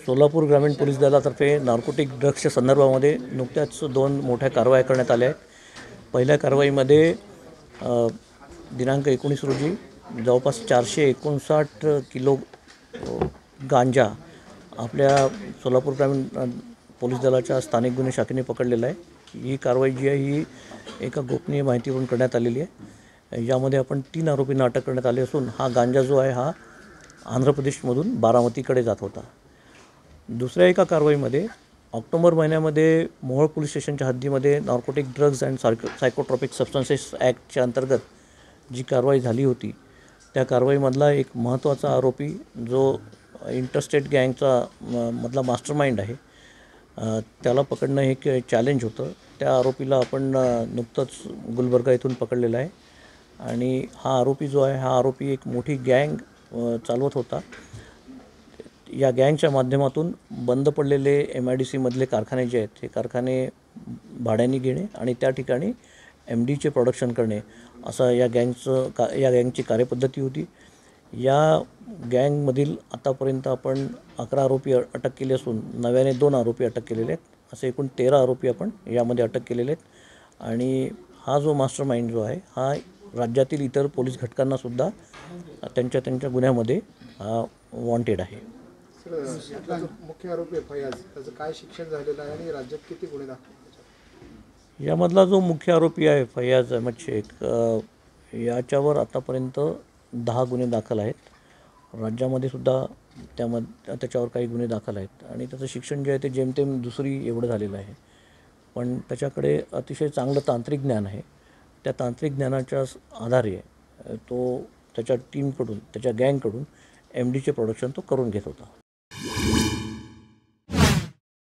सोलापूर ग्रामीण पोलीस दलातर्फे नार्कोटिक ड्रग्सच्या संदर्भामध्ये नुकत्याच 2 मोठ्या कारवाया करण्यात आल्या आहेत। पहिल्या कारवाईमध्ये दिनांक 19 रोजी जवळपास 459 किलो गांजा आपल्या सोलापूर ग्रामीण पोलीस दलाच्या स्थानिक गुन्हे शाखेने पकडलेला आहे। ही कारवाई जी आहे ही एका गोपनीय माहितीवरून करण्यात आलेली आहे। यामध्ये आपण 3 आरोपींना अटक करण्यात आली असून हा गांजा जो आहे हा आंध्र प्रदेशमधून बारामतीकडे जात होता। दुसऱ्या एका कारवाईमध्ये ऑक्टोबर महिन्यामध्ये मोहोळ पोलीस स्टेशनच्या हद्दीमध्ये नार्कोटिक ड्रग्ज अँड सायकोट्रॉपिक सबस्टन्सेस ॲक्टच्या अंतर्गत जी कारवाई झाली होती त्या कारवाईमधला एक महत्त्वाचा आरोपी जो इंटरस्टेट गँगचा मधला मास्टरमाइंड आहे त्याला पकडणं हे एक चॅलेंज होतं। त्या आरोपीला आपण नुकतंच गुलबर्गा येथून पकडलेला आहे आणि हा आरोपी जो आहे हा आरोपी एक मोठी गँग चालवत होता। या गँगच्या माध्यमातून बंद पडलेले MIDC मधले कारखाने जे आहेत हे कारखाने भाड्याने घेणे आणि त्या ठिकाणी MDचे प्रोडक्शन करणे असा या गँगची कार्यपद्धती होती। या गँगमधील आतापर्यंत आपण 11 आरोपी अटक केले असून नव्याने 2 आरोपी अटक केलेले आहेत। असे एकूण 13 आरोपी आपण यामध्ये अटक केलेले आहेत आणि हा जो मास्टरमाइंड जो आहे हा राज्यातील इतर पोलीस घटकांनासुद्धा त्यांच्या गुन्ह्यामध्ये वॉन्टेड आहे। मुख्य आरोपी फयाज त्याचं काय शिक्षण झालेलं आहे आणि राज्यात किती गुन्हे दाखल? यामधला जो मुख्य आरोपी आहे फयाज अहमद शेख याच्यावर आतापर्यंत 10 गुन्हे दाखल आहेत। राज्यामध्ये सुद्धा त्याच्यावर काही गुन्हे दाखल आहेत आणि त्याचं शिक्षण जे आहे ते जेमतेम दुसरी एवढं झालेलं आहे। पण त्याच्याकडे अतिशय चांगलं तांत्रिक ज्ञान आहे। त्या तांत्रिक ज्ञानाच्या आधारे तो त्याच्या टीमकडून त्याच्या गँगकडून MDचे प्रोडक्शन तो करून घेत होता।